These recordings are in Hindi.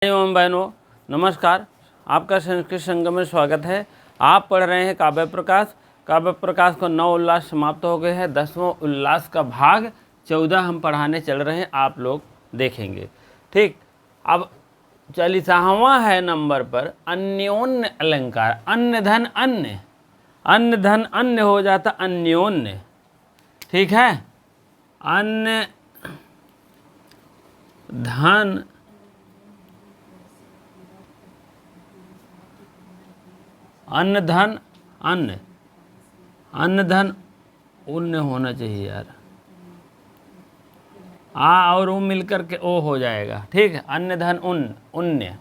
एवं बहनों नमस्कार, आपका संस्कृत संगम में स्वागत है। आप पढ़ रहे हैं काव्य प्रकाश। काव्य प्रकाश को 9 उल्लास समाप्त हो गए हैं। 10वां उल्लास का भाग 14 हम पढ़ाने चल रहे हैं, आप लोग देखेंगे। ठीक, अब 40वां है नंबर पर अन्योन्य अलंकार। अन्य धन अन्य, अन्य धन अन्य हो जाता अन्योन्य। ठीक है, अन्य धन अन्न धन अन्न, अन्न धन उन्न होना चाहिए यार। आ और ऊ मिलकर के ओ हो जाएगा। ठीक है, अन्न धन उन्न उन्य।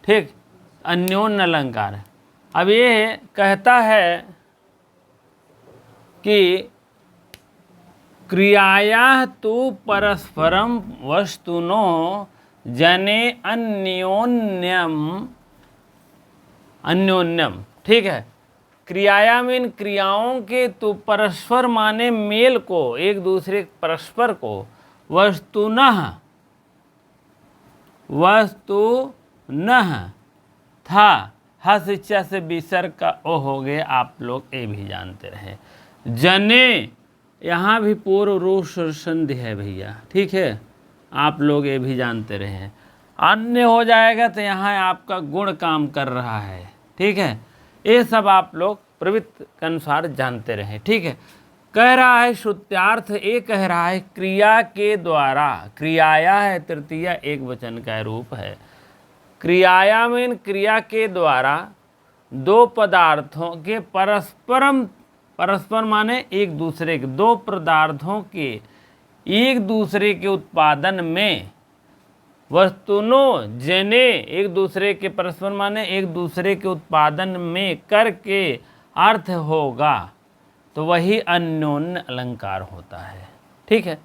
ठीक, अन्योन्य अलंकार है। अब ये कहता है कि क्रियाया तु परस्परम वस्तुनो जने अन्योन्यम अन्योन्यम। ठीक है, क्रियाया मीन क्रियाओं के तो परस्पर माने मेल को, एक दूसरे परस्पर को, वस्तुनः वस्तुनः था हस इच्छा से विसर्ग का ओ हो गए। आप लोग ये भी जानते रहे। जने यहाँ भी पूर्व रूप संधि है भैया। ठीक है, आप लोग ये भी जानते रहे। अन्य हो जाएगा तो यहाँ आपका गुण काम कर रहा है। ठीक है, ये सब आप लोग प्रवृत्ति के अनुसार जानते रहे। ठीक है, कह रहा है श्रुत्यार्थ, ये कह रहा है क्रिया के द्वारा। क्रियाया है तृतीया एक वचन का रूप है। क्रियाया मीन क्रिया के द्वारा दो पदार्थों के परस्परम, परस्पर माने एक दूसरे के, दो पदार्थों के एक दूसरे के उत्पादन में, वस्तुनो जने एक दूसरे के परस्पर माने एक दूसरे के उत्पादन में करके अर्थ होगा तो वही अन्योन्य अलंकार होता है। ठीक है,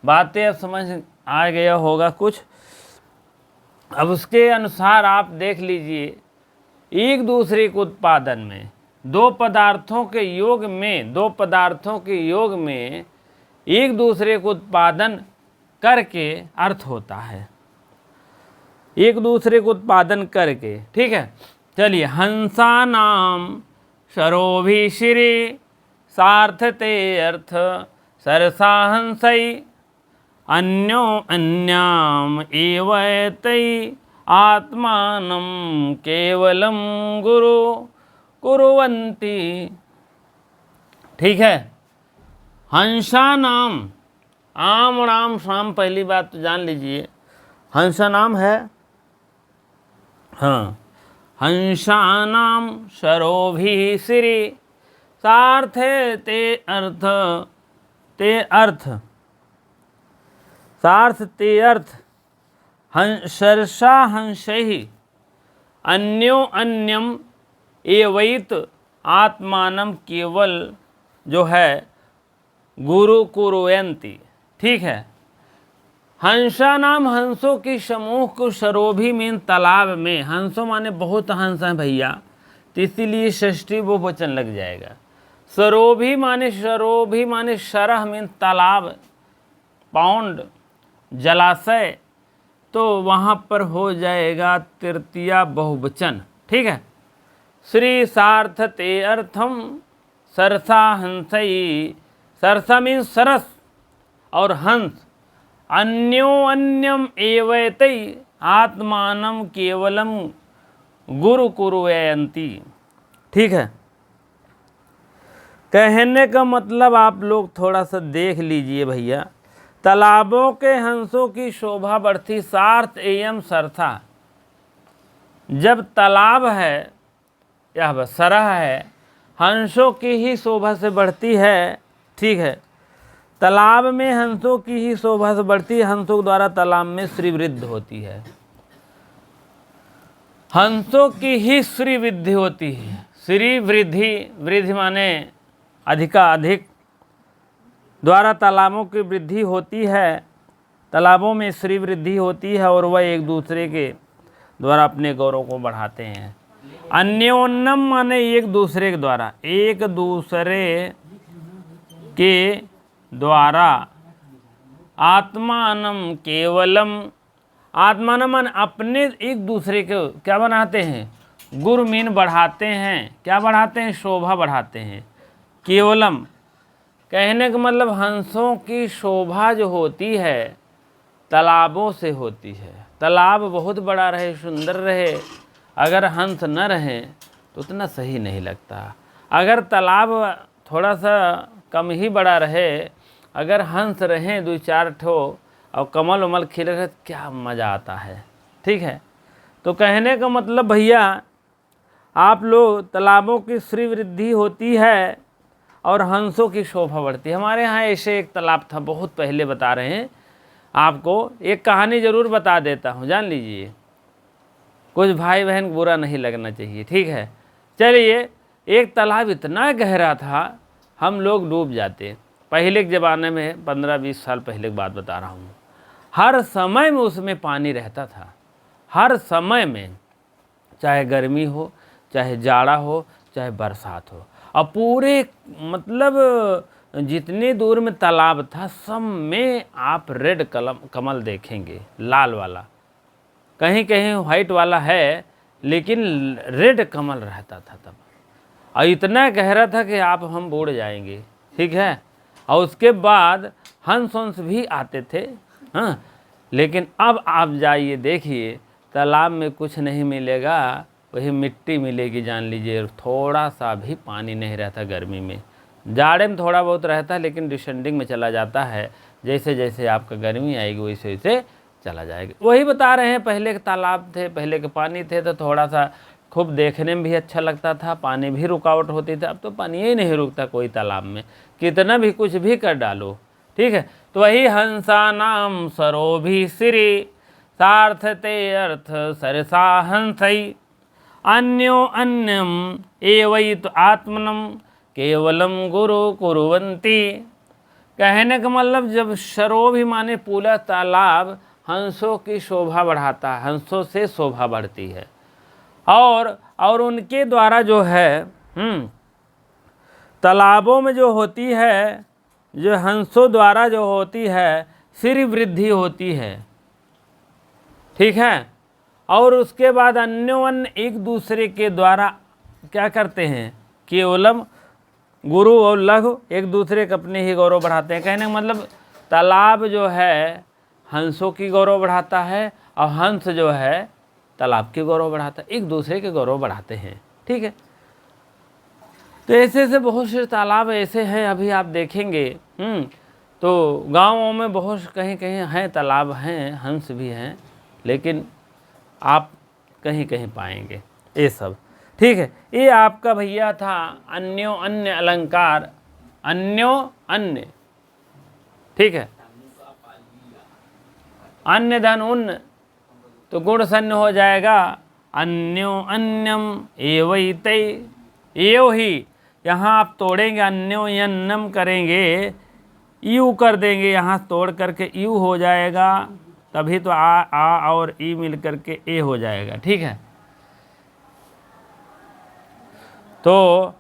बातें अब समझ आ गया होगा कुछ। अब उसके अनुसार आप देख लीजिए, एक दूसरे के उत्पादन में, दो पदार्थों के योग में, दो पदार्थों के योग में एक दूसरे को उत्पादन करके अर्थ होता है, एक दूसरे को उत्पादन करके। ठीक है, चलिए। हंसा नाम शरोभि शिरे सार्थते अर्थ सरसा हंसई अन्यो अन्याम एवैतई आत्मानं केवलम गुरु कुर्वन्ति। ठीक है, हंसा नाम, आम राम शाम, पहली बात तो जान लीजिए हंसा नाम है। हाँ, हंसानाम शरोभि सिरि सार्थे ते अर्थ, ते अर्थ सार्थ ते अर्थ सरसा हंसहि अन्यो अन्यम एवैत आत्मानम केवल जो है गुरु कुर्वन्ति। ठीक है, हंसा नाम हंसों की समूह को, शरोभि मीन तालाब में, हंसों माने बहुत हंस हैं भैया, तो इसीलिए षष्ठी बहुवचन लग जाएगा। शरोभि माने शरह मीन तालाब, पाउंड, जलाशय, तो वहाँ पर हो जाएगा तृतीया बहुवचन। ठीक है, श्री सार्थ ते अर्थम सरसा हंसई, सरसा मीन सरस और हंस, अन्यो अन्यम एवैतई आत्मानम केवलम गुरु कुर्वन्ति। ठीक है, कहने का मतलब आप लोग थोड़ा सा देख लीजिए भैया। तालाबों के हंसों की शोभा बढ़ती, सार्थ एयम सरथा। जब तालाब है या सरह है, हंसों की ही शोभा से बढ़ती है। ठीक है, तालाब में हंसों की ही शोभा से बढ़ती है, हंसों द्वारा तालाब में श्री वृद्धि होती है। हंसों की ही श्री वृद्धि होती है। श्री वृद्धि, वृद्धि माने अधिक, द्वारा तालाबों की वृद्धि होती है, तालाबों में श्री वृद्धि होती है और वह एक दूसरे के द्वारा अपने गौरव को बढ़ाते हैं। अन्योन्यम माने एक दूसरे के द्वारा, एक दूसरे के द्वारा, आत्मानम केवलम आत्मानम मन अपने एक दूसरे को क्या बनाते हैं, गुरमीन बढ़ाते हैं। क्या बढ़ाते हैं, शोभा बढ़ाते हैं। केवलम कहने का मतलब हंसों की शोभा जो होती है तालाबों से होती है। तालाब बहुत बड़ा रहे, सुंदर रहे, अगर हंस न रहे तो उतना सही नहीं लगता। अगर तालाब थोड़ा सा कम ही बड़ा रहे, अगर हंस रहें 2-4 ठो और कमल उमल खिले रहे तो क्या मज़ा आता है। ठीक है, तो कहने का मतलब भैया आप लोग तालाबों की श्री वृद्धि होती है और हंसों की शोभा बढ़ती है। हमारे यहाँ ऐसे एक तालाब था, बहुत पहले बता रहे हैं आपको, एक कहानी ज़रूर बता देता हूँ, जान लीजिए, कुछ भाई बहन बुरा नहीं लगना चाहिए। ठीक है, चलिए, एक तालाब इतना गहरा था हम लोग डूब जाते। पहले के ज़माने में 15-20 साल पहले की बात बता रहा हूँ। हर समय में उसमें पानी रहता था, हर समय में, चाहे गर्मी हो, चाहे जाड़ा हो, चाहे बरसात हो। और पूरे मतलब जितने दूर में तालाब था सब में आप रेड कमल देखेंगे, लाल वाला, कहीं कहीं वाइट वाला है, लेकिन रेड कमल रहता था तब। और इतना गहरा था कि आप हम बूढ़ जाएंगे। ठीक है, और उसके बाद हंस वंस भी आते थे। हाँ, लेकिन अब आप जाइए देखिए, तालाब में कुछ नहीं मिलेगा, वही मिट्टी मिलेगी, जान लीजिए। थोड़ा सा भी पानी नहीं रहता गर्मी में, जाड़े में थोड़ा बहुत रहता है, लेकिन डिसेंडिंग में चला जाता है। जैसे जैसे आपका गर्मी आएगी वैसे वैसे चला जाएगा। वही बता रहे हैं, पहले के तालाब थे, पहले के पानी थे, तो थोड़ा सा खूब देखने में भी अच्छा लगता था, पानी भी रुकावट होती थी। अब तो पानी ही नहीं रुकता कोई तालाब में, कितना भी कुछ भी कर डालो। ठीक है, तो वही हंसा नाम सरोभी श्री सार्थते अर्थ सरसा हंसई अन्यो अन्यम एवैत आत्मनम केवलम गुरु कुरुवंती। कहने का मतलब जब सरोभी माने पूरा तालाब हंसों की शोभा बढ़ाता है, हंसों से शोभा बढ़ती है। और उनके द्वारा जो है तालाबों में जो होती है, जो हंसों द्वारा जो होती है श्री वृद्धि होती है। ठीक है, और उसके बाद अन्योन्य एक दूसरे के द्वारा क्या करते हैं, केवलम गुरु और लघु एक दूसरे के अपने ही गौरव बढ़ाते हैं। कहने का मतलब तालाब जो है हंसों की गौरव बढ़ाता है और हंस जो है तालाब के गौरव बढ़ाता है, एक दूसरे के गौरव बढ़ाते हैं। ठीक है, तो ऐसे ऐसे बहुत से तालाब ऐसे हैं, अभी आप देखेंगे। तो गाँवों में बहुत कहीं कहीं हैं तालाब हैं, हंस भी हैं, लेकिन आप कहीं कहीं पाएंगे ये सब। ठीक है, ये आपका भैया था अन्यो अन्य अलंकार, अन्यो अन्य। ठीक है, अन्य धन उन्न, तो गुण सन्न हो जाएगा अन्यो अन्यम एवैतै। एव ही यहाँ आप तोड़ेंगे, अन्यो यन्नम करेंगे, यू कर देंगे, यहाँ तोड़ करके यू हो जाएगा, तभी तो आ और ई मिल करके ए हो जाएगा। ठीक है, तो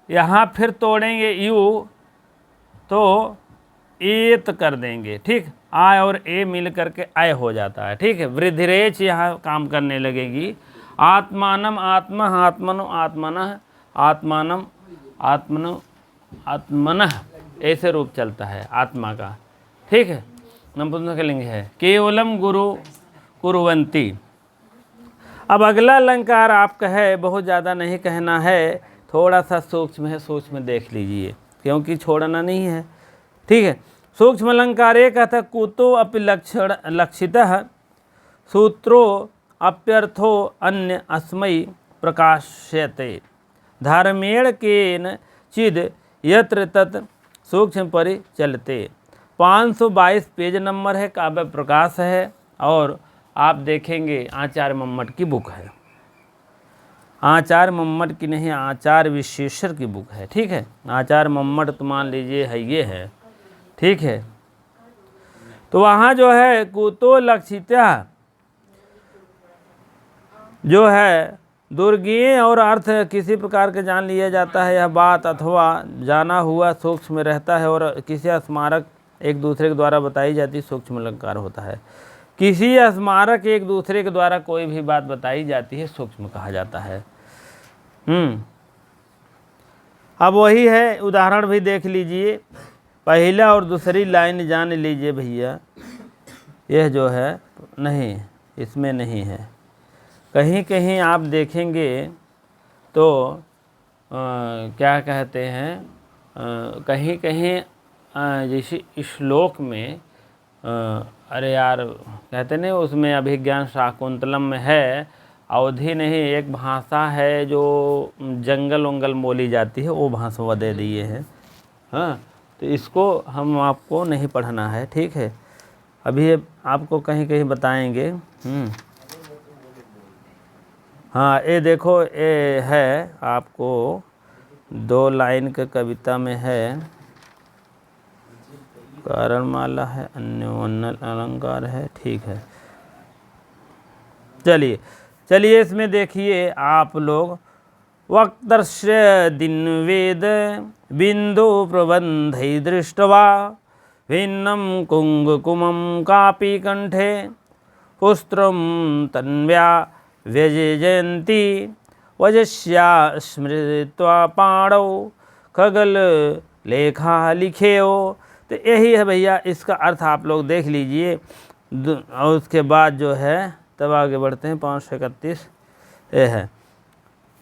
यहाँ फिर तोड़ेंगे यू तो एत कर देंगे। ठीक, आ और ए मिल करके आय हो जाता है। ठीक है, वृद्धिरेच यहाँ काम करने लगेगी। आत्मानम आत्मा आत्मनो आत्मनः आत्मानम आत्मनो आत्मनः, ऐसे रूप चलता है आत्मा का। ठीक है, नपुंसकलिंग है। केवलम गुरु कुरुवंती। अब अगला अलंकार आपका है, बहुत ज़्यादा नहीं कहना है, थोड़ा सा सूक्ष्म है, सूक्ष्म देख लीजिए क्योंकि छोड़ना नहीं है। ठीक है, सूक्ष्म अलंकार एक था कुतो अपि लक्षण लक्षितः सूत्रो अप्यर्थो अन्य अस्मै प्रकाश्यते धर्मेण केन चिद यत्र तत् सूक्ष्म परिचलते। 522 पेज नंबर है, काव्य प्रकाश है, और आप देखेंगे आचार्य मम्मट की बुक है, आचार्य मम्मट की नहीं, आचार्य विश्वेश्वर की बुक है। ठीक है, आचार्य मम्मट तो मान लीजिए है, ये है। ठीक है, तो वहाँ जो है कुतो लक्षिता जो है दुर्गीय और अर्थ किसी प्रकार के जान लिया जाता है, यह बात अथवा जाना हुआ सूक्ष्म में रहता है और किसी स्मारक एक दूसरे के द्वारा बताई जाती सूक्ष्म अलंकार होता है। किसी स्मारक एक दूसरे के द्वारा कोई भी बात बताई जाती है सूक्ष्म कहा जाता है। अब वही है, उदाहरण भी देख लीजिए, पहला और दूसरी लाइन जान लीजिए भैया। यह जो है नहीं, इसमें नहीं है। कहीं कहीं आप देखेंगे तो क्या कहते हैं, कहीं कहीं जैसे श्लोक में अरे यार कहते नहीं, उसमें अभिज्ञान शाकुंतलम में है, अवधि नहीं, एक भाषा है जो जंगल वंगल बोली जाती है, वो भाषा वो दे दिए हैं। हाँ, तो इसको हम आपको नहीं पढ़ना है, ठीक है। अभी आपको कहीं कहीं बताएंगे। हाँ, ये देखो, ये है आपको 2 लाइन के कविता में है, कारणमाला है, अन्य अलंकार है, ठीक है। चलिए इसमें देखिए आप लोग, वक्तस्य दिन वेद बिंदु प्रबंध दृष्टवा भिन्नम कुंकुमं कापी कंठे पुस्त्रम तन्व्या व्यजयन्ती वजस्या स्मृत्वा पाणौ खगल लेखा लिखेओ। तो यही है भैया, इसका अर्थ आप लोग देख लीजिए। और उसके बाद जो है तब आगे बढ़ते हैं, 531 ये है।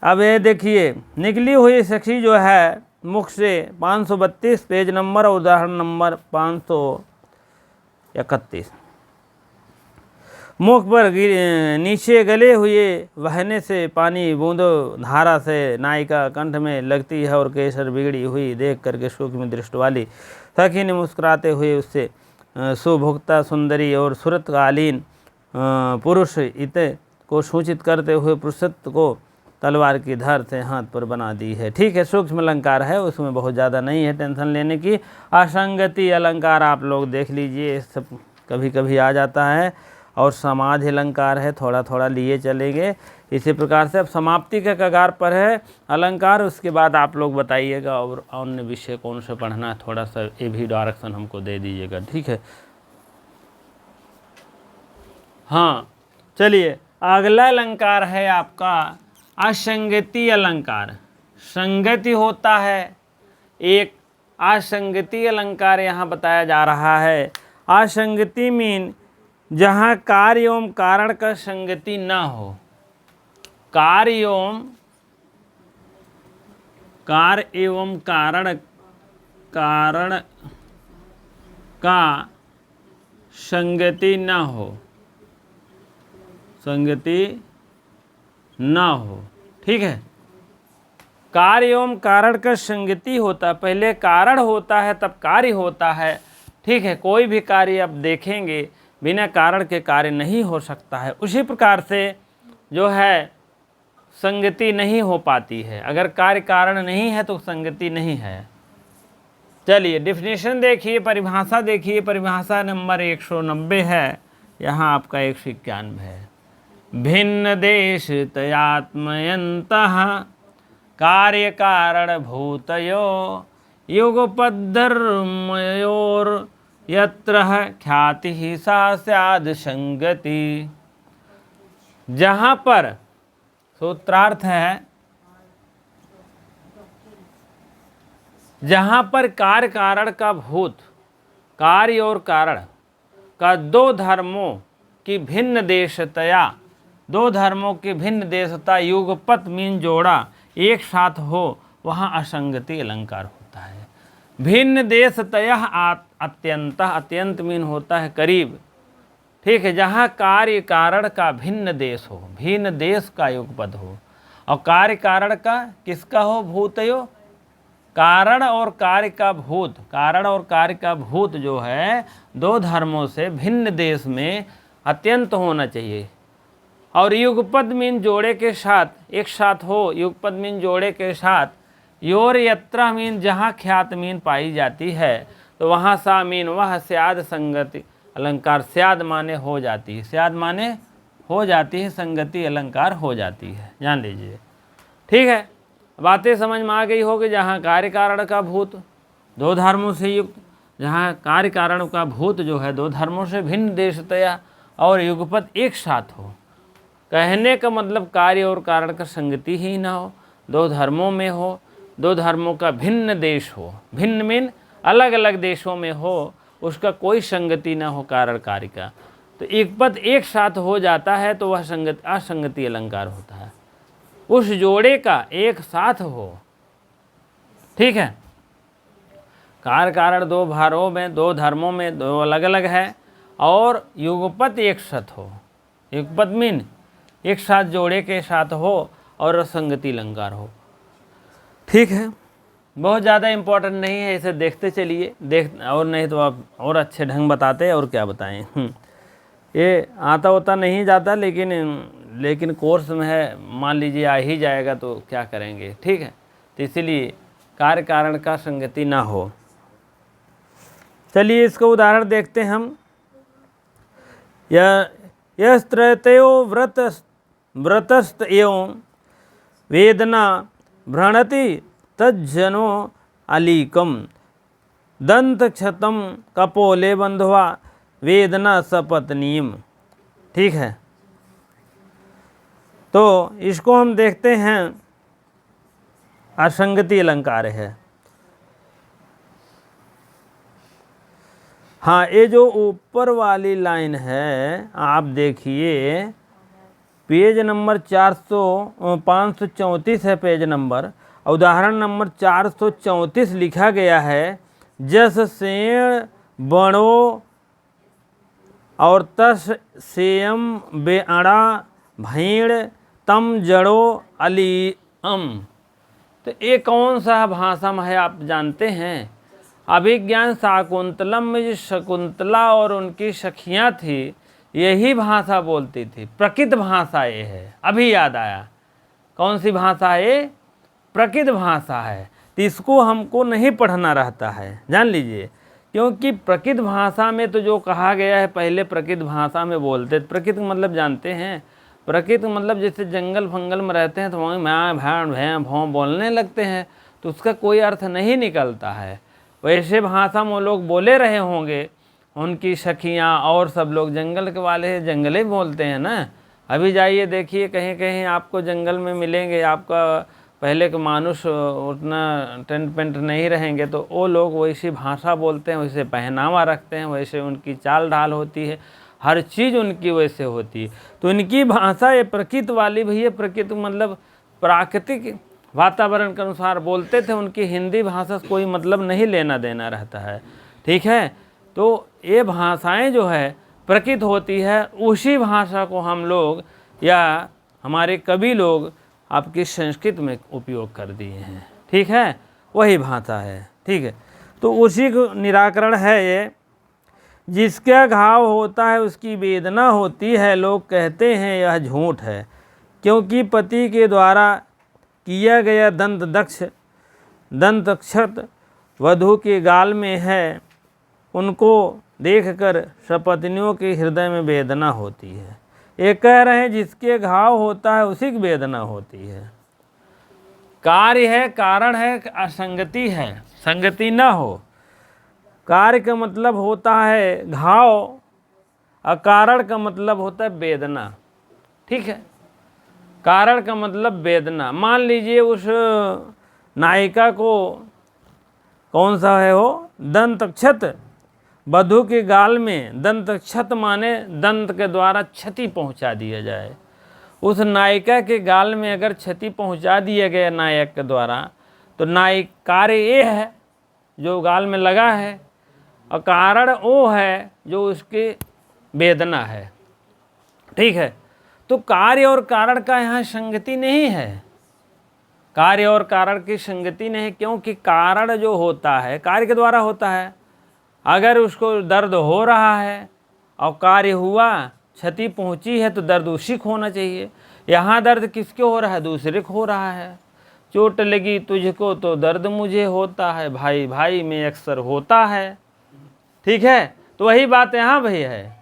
अब ये देखिए, निकली हुई सखी जो है मुख से, 532 पेज नंबर, उदाहरण नंबर 531। मुख पर नीचे गले हुए बहने से पानी बूंदों धारा से नायिका कंठ में लगती है, और केसर बिगड़ी हुई देख करके सूक्ष्म दृष्टि वाली सखी ने मुस्कुराते हुए उससे सुभोक्ता सुंदरी और सुरतकालीन पुरुष इत को सूचित करते हुए पुरुषत्व को तलवार की धार से हाथ पर बना दी है। ठीक है, सूक्ष्म अलंकार है, उसमें बहुत ज़्यादा नहीं है टेंशन लेने की। असंगति अलंकार आप लोग देख लीजिए, सब कभी कभी आ जाता है, और समाज अलंकार है, थोड़ा थोड़ा लिए चलेंगे। इसी प्रकार से अब समाप्ति के कगार पर है अलंकार। उसके बाद आप लोग बताइएगा और अन्य विषय कौन से पढ़ना है, थोड़ा सा ये भी डायरेक्शन हमको दे दीजिएगा, ठीक है। हाँ, चलिए अगला अलंकार है आपका असंगति अलंकार। संगति होता है एक, असंगति अलंकार यहाँ बताया जा रहा है। असंगति मीन जहाँ कार्य एवं कारण का संगति ना हो, कार्य एवं कारण का संगति ना हो, संगति ना हो, ठीक है। कार्य एवं कारण का संगति होता है, पहले कारण होता है तब कार्य होता है, ठीक है। कोई भी कार्य आप देखेंगे बिना कारण के कार्य नहीं हो सकता है। उसी प्रकार से जो है संगति नहीं हो पाती है, अगर कार्य कारण नहीं है तो संगति नहीं है। चलिए डेफिनेशन देखिए, परिभाषा देखिए, परिभाषा नंबर 190 है, यहाँ आपका 191 है। भिन्न देश तयात्मयन्तः कार्य कारण भूतयो युगपद्धर्मयोर यत्र ख्याति ही सा स्याद् संगति। जहाँ पर सूत्रार्थ है, जहाँ पर कार्य कारण का भूत, कार्य और कारण का दो धर्मों की भिन्न देशतया, दो धर्मों की भिन्न देशता युगपत मीन जोड़ा एक साथ हो, वहाँ असंगति अलंकार होता है। भिन्न देशतया अत्यंत, अत्यंत मीन होता है करीब, ठीक है। जहाँ कार्य कारण का भिन्न देश हो, भिन्न देश का युगपद हो, और कार्य कारण का किसका हो, भूतयो, कारण और कार्य का भूत, कारण और कार्य का भूत जो है दो धर्मों से भिन्न देश में अत्यंत होना चाहिए। और युगपद मीन जोड़े के साथ, एक साथ हो, युगपद मीन जोड़े के साथ, योर यत्र मीन जहाँ ख्यात मीन पाई जाती है, तो वहाँ सा मीन वह स्याद संगति अलंकार, स्याद माने हो जाती है, स्याद माने हो जाती है, संगति अलंकार हो जाती है, जान लीजिए, ठीक है। बातें समझ में आ गई होगी। जहाँ कार्य कारण का भूत दो धर्मों से युक्त, जहाँ कार्य कारण का भूत जो है दो धर्मों से भिन्न देशतया, और युगपत एक साथ हो। कहने का मतलब कार्य और कारण का संगति ही ना हो, दो धर्मों में हो, दो धर्मों का भिन्न देश हो, भिन्न मीन अलग अलग देशों में हो, उसका कोई संगति ना हो कारण कार्य का, तो एक पद एक साथ हो जाता है तो वह असंगति अलंकार होता है। उस जोड़े का एक साथ हो, ठीक है। कार्य कारण दो भारों में, दो धर्मों में दो अलग अलग है, और युगपत एक साथ हो। युगपत मीन एक साथ जोड़े के साथ हो और असंगति अलंकार हो, ठीक है। बहुत ज़्यादा इम्पोर्टेंट नहीं है, इसे देखते चलिए, और नहीं तो आप और अच्छे ढंग बताते और क्या बताएं। ये आता होता नहीं जाता, लेकिन कोर्स में है, मान लीजिए आ ही जाएगा तो क्या करेंगे, ठीक है। तो इसीलिए कार्य कारण का संगति ना हो। चलिए इसका उदाहरण देखते हैं हम। यस्त्रतयो व्रतस्त एवं वेदना भ्रणति तज्जनो अलीकम दंत क्षतम कपोले बंधवा वेदना सपत्नीम, ठीक है। तो इसको हम देखते हैं, असंगति अलंकार है। हाँ, ये जो ऊपर वाली लाइन है आप देखिए, पेज नंबर 534 है पेज नंबर, उदाहरण नंबर 434 लिखा गया है, जस सेण बणो और तस सेयम बेअड़ा भैड़ तम जड़ो अलीअम। तो ये कौन सा भाषा में है आप जानते हैं? अभिज्ञान शाकुंतलम में जो शकुंतला और उनकी सखियाँ थी यही भाषा बोलती थी। प्रकृत भाषा ये है, अभी याद आया। कौन सी भाषा है? प्रकृत भाषा है। तो इसको हमको नहीं पढ़ना रहता है, जान लीजिए, क्योंकि प्रकृत भाषा में तो जो कहा गया है, पहले प्रकृत भाषा में बोलते। प्रकृत मतलब जानते हैं? प्रकृत मतलब जैसे जंगल फंगल में रहते हैं तो वहीं मैं भैं भैं भौं बोलने लगते हैं, तो उसका कोई अर्थ नहीं निकलता है। वैसे भाषा में वो लोग बोले रहे होंगे, उनकी सखियाँ और सब लोग जंगल के वाले जंगले बोलते हैं ना। अभी जाइए देखिए, कहीं कहीं आपको जंगल में मिलेंगे, आपका पहले के मानुष उतना टेंट पेंट नहीं रहेंगे तो वो लोग वैसी भाषा बोलते हैं, वैसे पहनावा रखते हैं, वैसे उनकी चाल ढाल होती है, हर चीज़ उनकी वैसे होती है। तो इनकी भाषा ये प्रकृत वाली भैया, प्रकृत मतलब प्राकृतिक वातावरण के अनुसार बोलते थे। उनकी हिंदी भाषा से कोई मतलब नहीं लेना देना रहता है, ठीक है। तो ये भाषाएं जो है प्रकृत होती है, उसी भाषा को हम लोग या हमारे कवि लोग आपकी संस्कृत में उपयोग कर दिए हैं, ठीक है, वही भाषा है, ठीक है। तो उसी को निराकरण है ये। जिसका घाव होता है उसकी वेदना होती है, लोग कहते हैं यह झूठ है, क्योंकि पति के द्वारा किया गया दंत क्षत वधू के गाल में है, उनको देखकर सपत्नियों के हृदय में वेदना होती है। ये कह रहे हैं जिसके घाव होता है उसी की वेदना होती है। कार्य है, कारण है, असंगति है, संगति न हो। कार्य का मतलब होता है घाव और कारण का मतलब होता है वेदना, ठीक है। कारण का मतलब वेदना। मान लीजिए उस नायिका को कौन सा है वो दंत क्षत, वधू के गाल में दंत क्षत माने दंत के द्वारा क्षति पहुंचा दिया जाए। उस नायिका के गाल में अगर क्षति पहुंचा दिया गया नायक के द्वारा, तो नायक कार्य ये है जो गाल में लगा है, और कारण वो है जो उसकी वेदना है, ठीक है। तो कार्य और कारण का यहाँ संगति नहीं है, कार्य और कारण की संगति नहीं, क्योंकि कारण जो होता है कार्य के द्वारा होता है। अगर उसको दर्द हो रहा है और कार्य हुआ, क्षति पहुंची है, तो दर्द उसी को होना चाहिए। यहाँ दर्द किसके हो रहा है? दूसरे को हो रहा है। चोट लगी तुझको तो दर्द मुझे होता है, भाई भाई में अक्सर होता है, ठीक है। तो वही बात यहाँ भी है।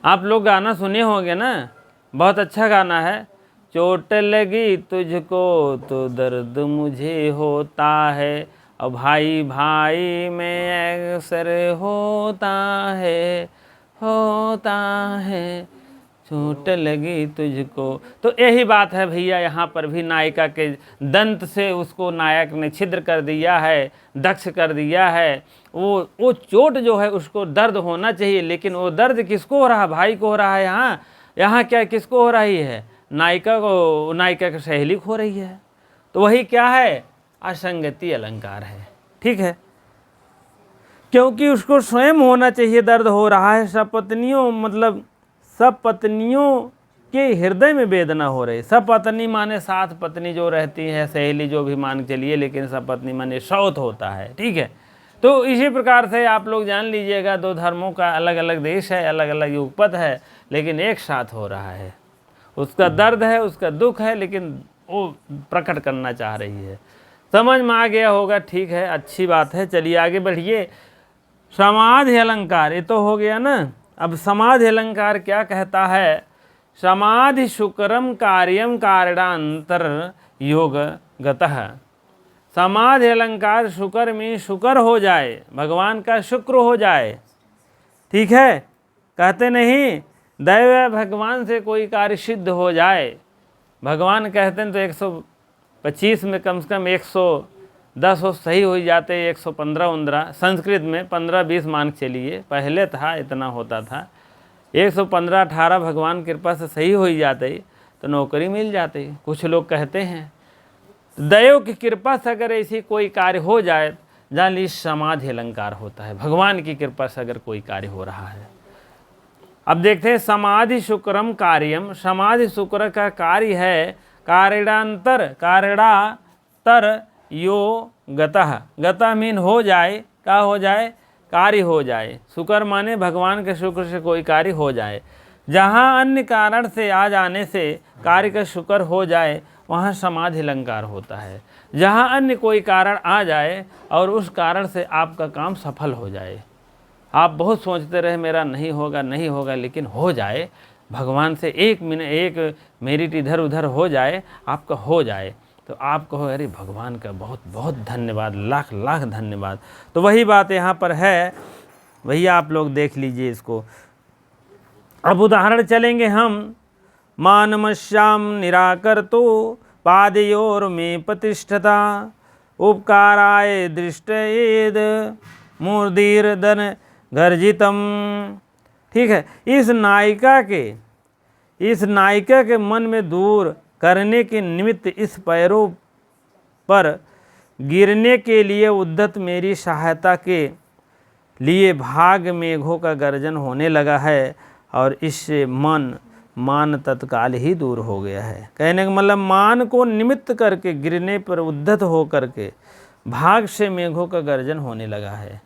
आप लोग गाना सुने होंगे ना, बहुत अच्छा गाना है। चोट लगी तुझको तो दर्द मुझे होता है, और भाई भाई में अक्सर होता है, होता है, चोट लगी तुझको। तो यही बात है भैया, यहाँ पर भी नायिका के दंत से उसको नायक ने छिद्र कर दिया है, दक्ष कर दिया है। वो चोट जो है उसको दर्द होना चाहिए, लेकिन वो दर्द किसको हो रहा है? भाई को हो रहा है। यहाँ क्या किसको हो रही है? नायिका को, नायिका की सहेली को हो रही है। तो वही क्या है? असंगति अलंकार है। ठीक है, क्योंकि उसको स्वयं होना चाहिए, दर्द हो रहा है। सपत्नियों मतलब सब पत्नियों के हृदय में वेदना हो रही। सपत्नी माने साथ पत्नी जो रहती है, सहेली जो भी मान के चलिए, लेकिन सपत्नी माने सौत होता है। ठीक है, तो इसी प्रकार से आप लोग जान लीजिएगा, दो धर्मों का अलग अलग देश है, अलग अलग युगपत है, लेकिन एक साथ हो रहा है। उसका दर्द है, उसका दुख है, लेकिन वो प्रकट करना चाह रही है। समझ में आ गया होगा? ठीक है, अच्छी बात है। चलिए आगे बढ़िए। समाधि अलंकार ये तो हो गया ना। अब समाधि अलंकार क्या कहता है? समाधि शुक्रम कार्यम कारणांतर योग गतः। समाधि अलंकार शुक्र में शुक्र हो जाए, भगवान का शुक्र हो जाए। ठीक है, कहते नहीं दैव भगवान से कोई कार्य सिद्ध हो जाए। भगवान कहते हैं तो 125 में कम से कम 110 हो सही हो जाते, 115 संस्कृत में 15-20 मान के चलिए, पहले था इतना होता था। 115-18 भगवान कृपा से सही हो ही जाते तो नौकरी मिल जाती। कुछ लोग कहते हैं दैव की कृपा से अगर ऐसी कोई कार्य हो जाए, जान ली समाधि अलंकार होता है। भगवान की कृपा से अगर कोई कार्य हो रहा है। अब देखते हैं समाधि शुक्रम कार्यम। समाधि शुक्र का कार्य है कारणांतर, कारणातर यो गतः। गतः मीन हो जाए, क्या हो जाए? कार्य हो जाए। शुक्र माने भगवान के शुक्र से कोई कार्य हो जाए। जहाँ अन्य कारण से आ जाने से कार्य का शुक्र हो जाए, वहाँ समाधि अलंकार होता है। जहाँ अन्य कोई कारण आ जाए और उस कारण से आपका काम सफल हो जाए। आप बहुत सोचते रहे मेरा नहीं होगा नहीं होगा, लेकिन हो जाए, भगवान से एक मेरिट इधर उधर हो जाए, आपका हो जाए, तो आप कहो अरे भगवान का बहुत बहुत धन्यवाद, लाख लाख धन्यवाद। तो वही बात यहाँ पर है भैया, आप लोग देख लीजिए इसको। अब उदाहरण चलेंगे हम। मानमश्याम निराकर तो पादयोर में प्रतिष्ठता, उपकाराय दृष्टयेद मूर्धीर्धन गर्जितम। ठीक है, इस नायिका के मन में दूर करने के निमित्त इस पैरों पर गिरने के लिए उद्धत मेरी सहायता के लिए भाग मेघों का गर्जन होने लगा है, और इससे मान तत्काल ही दूर हो गया है। कहने का मतलब मान को निमित्त करके गिरने पर उद्धत हो करके भाग से मेघों का गर्जन होने लगा है।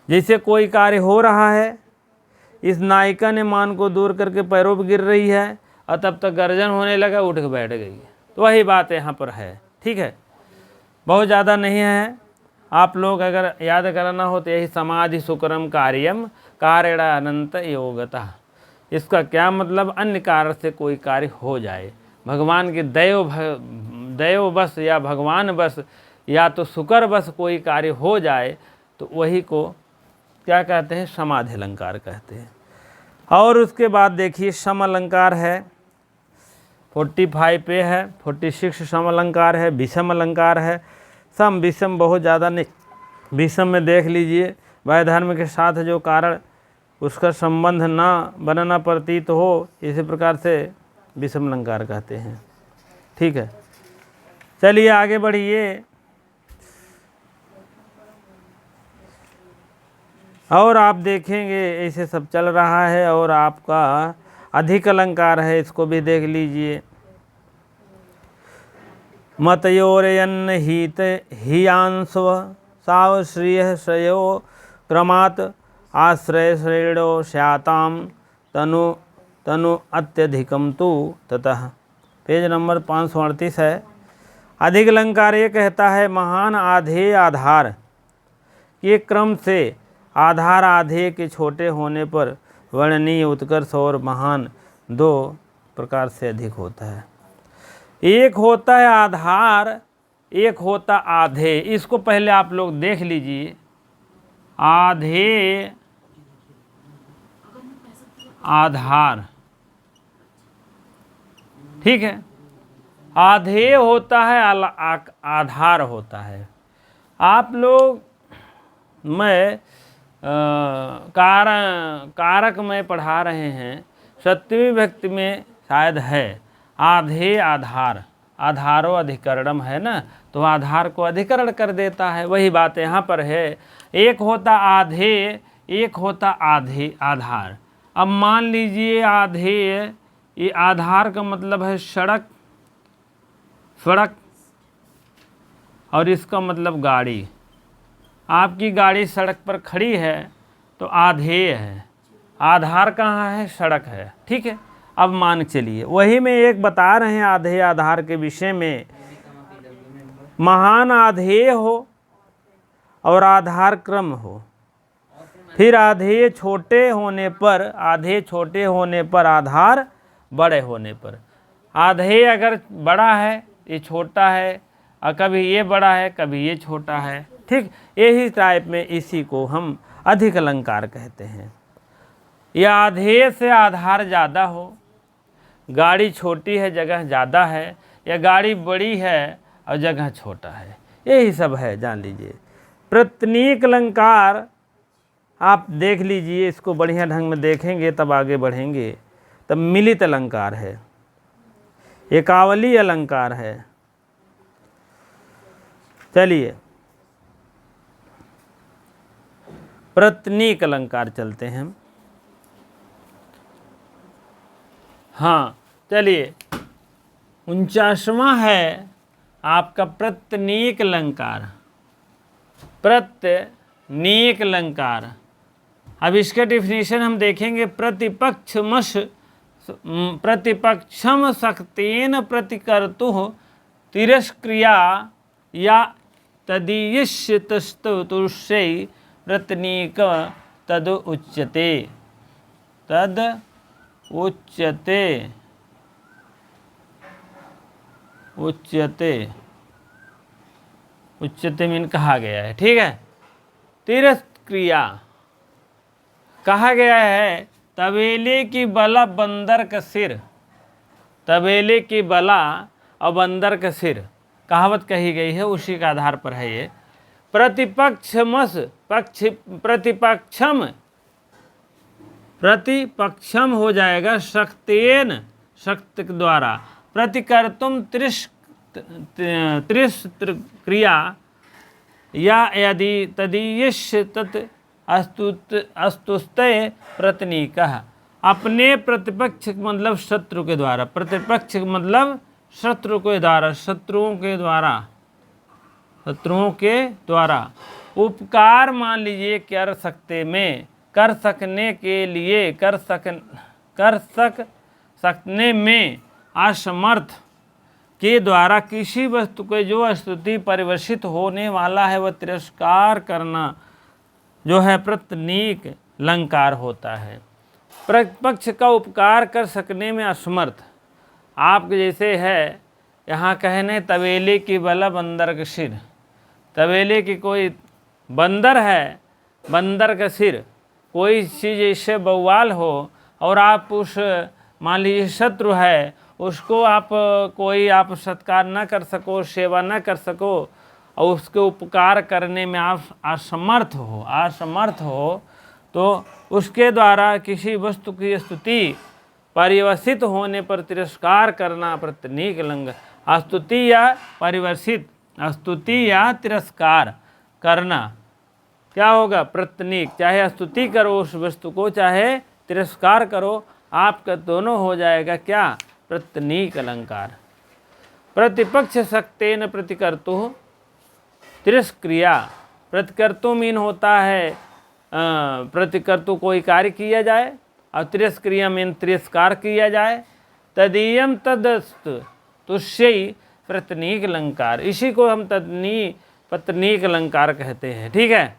जैसे कोई कार्य हो रहा है, इस नायिका ने मान को दूर करके पैरों पर गिर रही है, और तब तक गर्जन होने लगा, उठ के बैठ गई। तो वही बात यहाँ पर है। ठीक है, बहुत ज़्यादा नहीं है। आप लोग अगर याद करना हो तो यही समाधि शुक्रम कार्यम कारणा अनंत योगता। इसका क्या मतलब? अन्य कारण से कोई कार्य हो जाए, भगवान के दैव बस या भगवान बस या तो शुक्र बस कोई कार्य हो जाए, तो वही को क्या कहते हैं? समाधि अलंकार कहते हैं। और उसके बाद देखिए सम अलंकार है, 45 पे है। 46 सम अलंकार है, विषम अलंकार है। सम विषम बहुत ज़्यादा नहीं, विषम में देख लीजिए वह धर्म के साथ जो कारण उसका संबंध ना बनना प्रतीत हो, इसी प्रकार से विषम अलंकार कहते हैं। ठीक है, चलिए आगे बढ़िए। और आप देखेंगे ऐसे सब चल रहा है। और आपका अधिक अलंकार है, इसको भी देख लीजिए। मतयोरयन हित हियांस्व साव श्रिय श्रेयो क्रमात् आश्रय श्रेणो स्याताम तनु अत्यधिकम तु ततः। पेज नंबर 538 है। अधिक अलंकार ये कहता है महान आधेय आधार के क्रम से आधार आधेय के छोटे होने पर वर्णनीय उत्कर्ष और महान दो प्रकार से अधिक होता है। एक होता है आधार, एक होता आधेय। इसको पहले आप लोग देख लीजिए। आधेय आधार, ठीक है। आधेय होता है, आधार होता है। आप लोग मैं कारक में पढ़ा रहे हैं, सप्तमी विभक्ति में शायद है आधेय आधार, आधारो अधिकरणम है ना, तो आधार को अधिकरण कर देता है। वही बात यहाँ पर है, एक होता आधेय, एक होता आधार। अब मान लीजिए आधेय, ये आधार का मतलब है सड़क, और इसका मतलब गाड़ी। आपकी गाड़ी सड़क पर खड़ी है तो आधेय है, आधार कहाँ है, सड़क है, ठीक है। अब मान चलिए वही में एक बता रहे हैं आधेय आधार के विषय में, महान आधेय हो और आधार क्रम हो, फिर आधेय छोटे होने पर, आधार बड़े होने पर। आधेय अगर बड़ा है, ये छोटा है, और कभी ये बड़ा है, कभी ये छोटा है, ठीक। यही टाइप में इसी को हम अधिक अलंकार कहते हैं। या आधेय से आधार ज़्यादा हो, गाड़ी छोटी है जगह ज़्यादा है, या गाड़ी बड़ी है और जगह छोटा है, यही सब है, जान लीजिए। प्रत्यनीक अलंकार आप देख लीजिए, इसको बढ़िया ढंग में देखेंगे तब आगे बढ़ेंगे। तब मिलित अलंकार है, एकावली अलंकार है। चलिए प्रत्यनीक अलंकार चलते हैं। हाँ चलिए, 49वां है आपका प्रत्यनीक अलंकार। प्रत्यनीक अलंकार, अब इसका डिफिनीशन हम देखेंगे। प्रतिपक्षम शक्तेन प्रतिकर्तुः तिरस्क्रिया या तदीयिष्यतस्तुष्यै प्रत्यनीक तद उच्यते। उच्यते मीन कहा गया है, ठीक है। तिरस्क्रिया कहा गया है, तबेले की बला बंदर का सिर, तबेले की बला और बंदर का सिर कहावत कही गई है, उसी के आधार पर है ये। प्रतिपक्षम हो जाएगा शक्तेन, शक्त द्वारा, प्रतिकर्तुम क्रिया या यदि तदीयिष्य तत् अस्तुस्तय प्रत्यनीकः, अपने प्रतिपक्ष मतलब शत्रु के द्वारा, प्रतिपक्ष मतलब शत्रु के द्वारा, शत्रुओं के द्वारा उपकार मान लीजिए कर सकते में, कर सकने के लिए, कर सकने में असमर्थ के द्वारा किसी वस्तु के जो स्तुति परिवर्षित होने वाला है वह तिरस्कार करना जो है प्रत्यनीक अलंकार होता है। प्रतिपक्ष का उपकार कर सकने में असमर्थ, आप जैसे है यहाँ कहने तबेले की बला बंदर का सिर, तबेले की कोई बंदर है, बंदर का सिर, कोई चीज़ जैसे बवाल हो और आप उस मान लीजिए शत्रु है, उसको आप कोई आप सत्कार न कर सको, सेवा न कर सको और उसके उपकार करने में आप असमर्थ हो तो उसके द्वारा किसी वस्तु की स्तुति परिवर्षित होने पर तिरस्कार करना प्रत्यनीक अलंकार। स्तुति या परिवर्षित, स्तुति या तिरस्कार करना क्या होगा, प्रत्यनीक। चाहे स्तुति करो उस वस्तु को, चाहे तिरस्कार करो, आपका दोनों हो जाएगा क्या, प्रत्यनीक अलंकार। प्रतिपक्ष शक्तेन प्रतिकर्तुः तिरस्क्रिया, प्रतिकर्तु मीन होता है प्रतिकर्तु कोई कार्य किया जाए, और तिरस्क्रिया मीन तिरस्कार किया जाए। तदीयम तदस्तु तुष्यई प्रत्यनीक अलंकार, इसी को हम प्रत्यनीक अलंकार कहते हैं, ठीक है।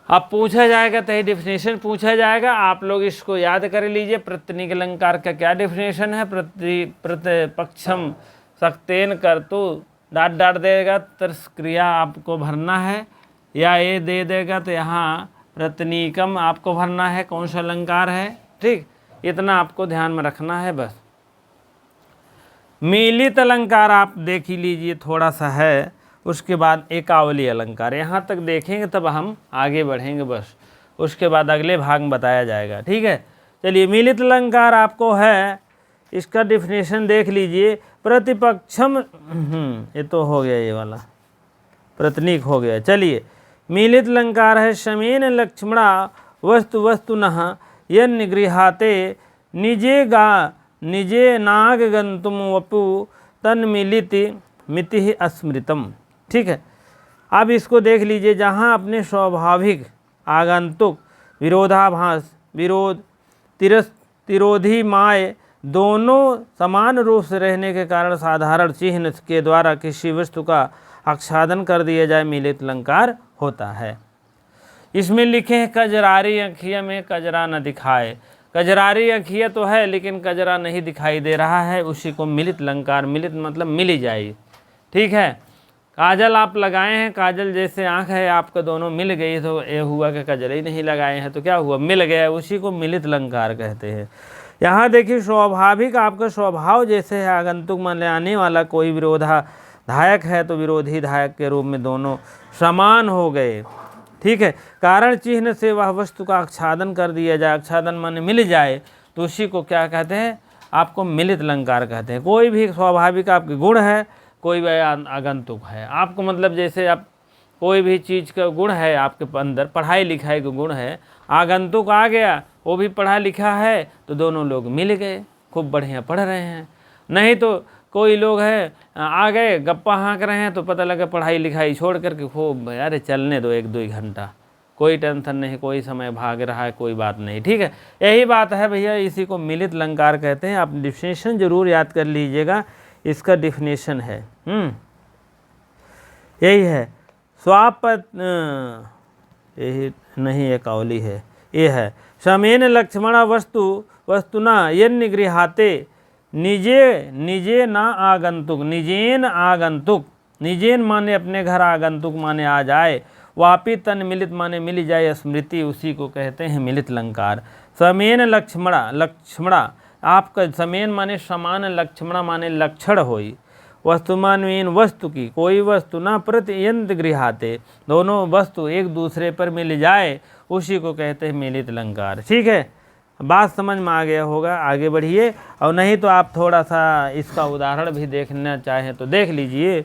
अब पूछा जाएगा तो ये डिफिनेशन पूछा जाएगा, आप लोग इसको याद कर लीजिए। प्रत्यनीक अलंकार का क्या डिफिनेशन है, प्रतिपक्षम शक्तेन कर्तु डाट देगा, तिरस्क्रिया आपको भरना है, या ये दे देगा तो यहाँ प्रतनीकम आपको भरना है कौन सा अलंकार है, ठीक, इतना आपको ध्यान में रखना है बस। मिलित अलंकार आप देख ही लीजिए थोड़ा सा है, उसके बाद एकावली अलंकार, यहाँ तक देखेंगे तब हम आगे बढ़ेंगे बस, उसके बाद अगले भाग में बताया जाएगा, ठीक है। चलिए मिलित अलंकार आपको है, इसका डिफिनेशन देख लीजिए। प्रतिपक्षम, ये तो हो गया, ये वाला प्रतनीक हो गया। चलिए मिलित अलंकार है शमेन लक्ष्मणा वस्तु वस्तुनः यन्निगृहाते निजे नाग गंतुम वपु तन्मिलिति मिति अस्मृतम, ठीक है। अब इसको देख लीजिए, जहाँ अपने स्वाभाविक आगंतुक विरोधाभास विरोध तिरोधी माय दोनों समान रूप से रहने के कारण साधारण चिन्ह के द्वारा किसी वस्तु का आच्छादन कर दिया जाए मिलित अलंकार होता है। इसमें लिखे हैं कजरारी अखिया में कजरा न दिखाए, कजरारी अखिया तो है लेकिन कजरा नहीं दिखाई दे रहा है, उसी को मिलित अलंकार, मिलित मतलब मिली जाए, ठीक है। काजल आप लगाए हैं, काजल जैसे आँख है आपका, दोनों मिल गई तो ये हुआ कि कजल ही नहीं लगाए हैं तो क्या हुआ, मिल गया, उसी को मिलित अलंकार कहते हैं। यहाँ देखिए स्वाभाविक आपका स्वभाव जैसे है, आगंतुक मान आने वाला कोई विरोधाधायक है तो विरोधी धायक के रूप में दोनों समान हो गए, ठीक है। कारण चिन्ह से वह वस्तु का आच्छादन कर दिया जाए, आच्छादन माने मिल जाए, तो उसी को क्या कहते हैं, आपको मिलित अलंकार कहते हैं। कोई भी स्वाभाविक आपके गुण है, कोई भी आगंतुक है, आपको मतलब जैसे आप कोई भी चीज़ का गुण है आपके अंदर, पढ़ाई लिखाई का गुण है, आगंतुक आ गया वो भी पढ़ा लिखा है तो दोनों लोग मिल गए, खूब बढ़िया पढ़ रहे हैं। नहीं तो कोई लोग है आ गए गप्पा हाँक रहे हैं तो पता लगा पढ़ाई लिखाई छोड़ करके खूब, अरे चलने दो 1-2 घंटा, कोई टेंशन नहीं, कोई समय भाग रहा है, कोई बात नहीं, ठीक है। यही बात है भैया, इसी को मिलित अलंकार कहते हैं। आप डिफिनेशन जरूर याद कर लीजिएगा, इसका डिफिनेशन है, यही है यही नहीं, एकावली है, ये है समेन लक्ष्मणा वस्तु वस्तुना यन्निगृहाते निजे ना आगंतुक, निजेन आगंतुक, निजेन माने अपने घर, आगंतुक माने आ जाए, वापी तन मिलित माने मिल जाए, स्मृति उसी को कहते हैं मिलित अलंकार। समेन लक्ष्मणा, लक्ष्मणा आपका समेन माने समान, लक्ष्मणा माने लक्षण होई, वस्तुमानवीन वस्तु की, कोई वस्तु ना प्रतियंत गृहाते, दोनों वस्तु एक दूसरे पर मिल जाए, उसी को कहते हैं मिलित अलंकार, ठीक है। बात समझ में आ गया होगा, आगे बढ़िए। और नहीं तो आप थोड़ा सा इसका उदाहरण भी देखना चाहें तो देख लीजिए।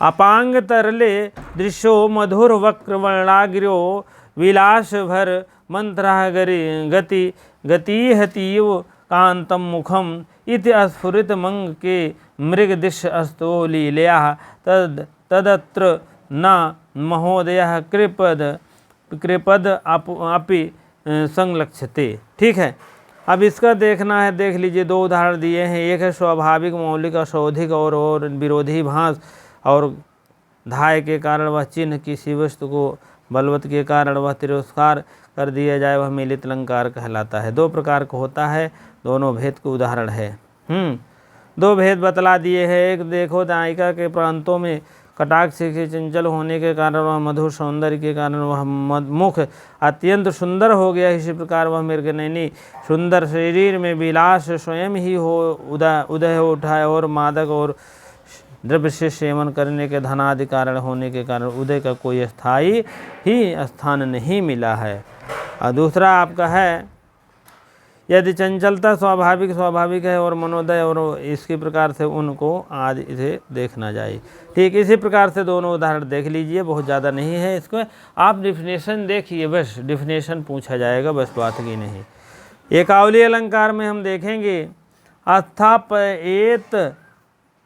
अपांग तरले दृश्यो मधुर वक्र वर्णाग्र्यो विलास भर मंत्रा गति हतीव कांतम मुखम इति स्फुरित मंग के मृग दिश अस्तो लीलया तदत्र न महोदय कृपद अपि संलक्ष्यते, ठीक है। अब इसका देखना है, देख लीजिए, 2 उदाहरण दिए हैं, एक है स्वाभाविक मौलिक अशोधिक और विरोधी भास, और धाय के कारण वह चिन्ह किसी वस्तु को बलवत के कारण वह तिरस्कार कर दिया जाए, वह मिलित अलंकार कहलाता है। 2 प्रकार का होता है, दोनों भेद के उदाहरण है। 2 भेद बतला दिए हैं। एक देखो, नायिका के प्रांतों में कटाक्ष के चंचल होने के कारण वह मधुर सौंदर्य के कारण वह मुख अत्यंत सुंदर हो गया, इसी प्रकार वह मृगनयनी सुंदर शरीर में विलास स्वयं ही हो उदय हो उठाए, और मादक और द्रव्य से सेवन करने के धनादि कारण होने के कारण उदय का कोई स्थायी ही स्थान नहीं मिला है। और दूसरा आपका है, यदि चंचलता स्वाभाविक है और मनोदय और इसके प्रकार से उनको आज इसे देखना जाए, ठीक। इसी प्रकार से दोनों उदाहरण देख लीजिए, बहुत ज़्यादा नहीं है, इसको आप डिफिनेशन देखिए, बस डिफिनेशन पूछा जाएगा, बस बात की नहीं। एकावली अलंकार में हम देखेंगे, अस्थापयेत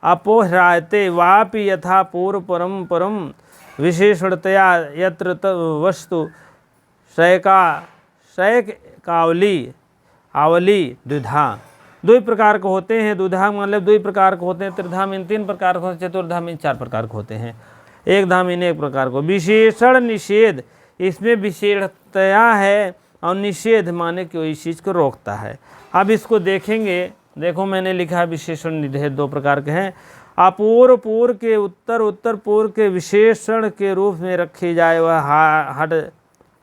अपोहरायते वापि यथा पूर्व परम विशेषणतया यत्र वस्तु शयकावली आवली द्विधा, 2 प्रकार के होते हैं। द्विधा मतलब 2 प्रकार के होते हैं, त्रिधा में 3 प्रकार के होते हैं, चतुर्धा में 4 प्रकार के होते हैं, एक धाम में 1 प्रकार को। विशेषण निषेध, इसमें विशेषतया है, और निषेध माने कोई चीज़ को रोकता है। अब इसको देखेंगे, देखो मैंने लिखा है विशेषण निषेध 2 प्रकार के हैं। अपूर्व पूर्व के उत्तर पूर्व के विशेषण के रूप में रखी जाए वह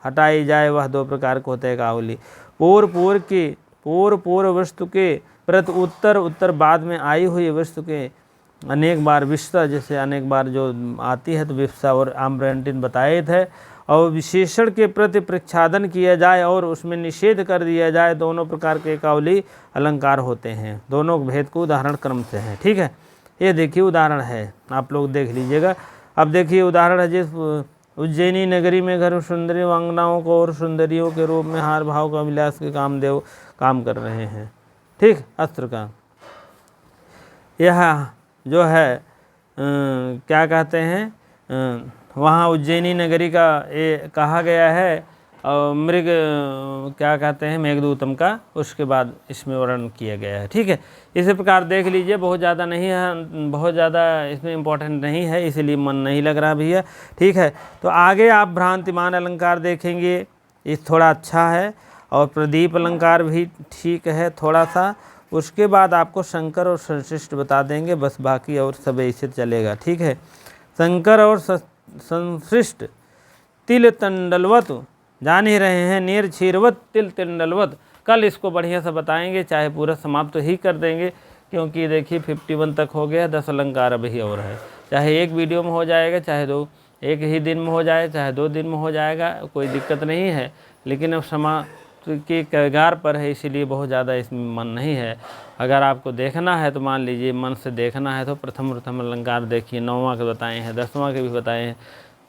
हटाई जाए वह दो प्रकार के होते हैं काहुली। पूर्व वस्तु के प्रति उत्तर बाद में आई हुई वस्तु के अनेक बार विषता, जैसे अनेक बार जो आती है तो विषता और आम्रंटिन बताए थे। और विशेषण के प्रति प्रच्छादन किया जाए और उसमें निषेध कर दिया जाए, दोनों प्रकार के कावली अलंकार होते हैं। दोनों भेद को उदाहरण क्रम से है। ठीक है, ये देखिए उदाहरण है, आप लोग देख लीजिएगा। अब देखिए उदाहरण है, जिस उज्जैनी नगरी में घर सुंदरी वांगनाओं को और सुंदरियों के रूप में हार भाव का विलास के कामदेव काम कर रहे हैं। ठीक, अस्त्र का यह जो है क्या कहते हैं, वहाँ उज्जैनी नगरी का ये कहा गया है, और मृग क्या कहते हैं मेघदूतम का, उसके बाद इसमें वर्णन किया गया है। ठीक है, इसी प्रकार देख लीजिए, बहुत ज़्यादा नहीं है, बहुत ज़्यादा इसमें इम्पोर्टेंट नहीं है, इसलिए मन नहीं लग रहा भैया। ठीक है, तो आगे आप भ्रांतिमान अलंकार देखेंगे, ये थोड़ा अच्छा है, और प्रदीप अलंकार भी ठीक है थोड़ा सा। उसके बाद आपको शंकर और संश्लिष्ट बता देंगे, बस बाकी और सब ऐसे चलेगा। ठीक है, शंकर और संश्लिष्ट तिल तंडलवत जान ही रहे हैं, नीर क्षीरवत तिल तंडलवत। कल इसको बढ़िया से बताएंगे, चाहे पूरा समाप्त तो ही कर देंगे, क्योंकि देखिए 51 तक हो गया, 10 अलंकार अभी और है। चाहे एक वीडियो में हो जाएगा, चाहे दो, एक ही दिन में हो जाए, चाहे 2 दिन में हो जाएगा, कोई दिक्कत नहीं है। लेकिन अब के कगार पर है, इसीलिए बहुत ज़्यादा इसमें मन नहीं है। अगर आपको देखना है तो मान लीजिए मन से देखना है तो प्रथम अलंकार देखिए, 9वां के बताए हैं, 10वां के भी बताए हैं।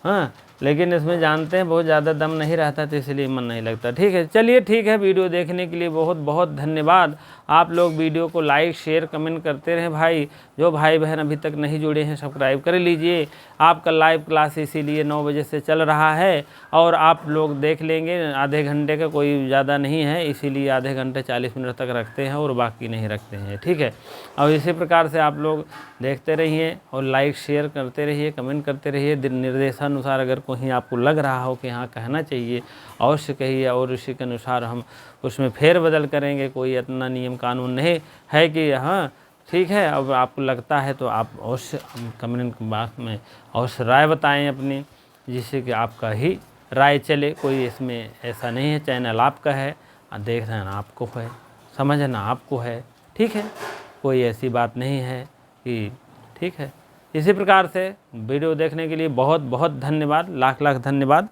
हाँ, लेकिन इसमें जानते हैं बहुत ज़्यादा दम नहीं रहता, तो इसलिए मन नहीं लगता। ठीक है, चलिए ठीक है, वीडियो देखने के लिए बहुत बहुत धन्यवाद। आप लोग वीडियो को लाइक शेयर कमेंट करते रहें भाई। जो भाई बहन अभी तक नहीं जुड़े हैं सब्सक्राइब कर लीजिए। आपका लाइव क्लास इसीलिए 9 बजे से चल रहा है, और आप लोग देख लेंगे, आधे घंटे का कोई ज़्यादा नहीं है, इसीलिए आधे घंटे 40 मिनट तक रखते हैं और बाकी नहीं रखते हैं। ठीक है, और इसी प्रकार से आप लोग देखते रहिए और लाइक शेयर करते रहिए, कमेंट करते रहिए। निर्देशानुसार अगर कहीं आपको लग रहा हो कि हाँ कहना चाहिए, अवश्य कहिए, और उसी के अनुसार हम उसमें फेरबदल करेंगे। कोई इतना नियम कानून नहीं है कि हाँ ठीक है। अब आपको लगता है तो आप अवश्य कमेंट बॉक्स में अवश्य राय बताएं अपनी, जिससे कि आपका ही राय चले। कोई इसमें ऐसा नहीं है, चैनल आपका है, देखना आपको है, समझना आपको है। ठीक है, कोई ऐसी बात नहीं है कि ठीक है। इसी प्रकार से वीडियो देखने के लिए बहुत बहुत धन्यवाद, लाख लाख धन्यवाद।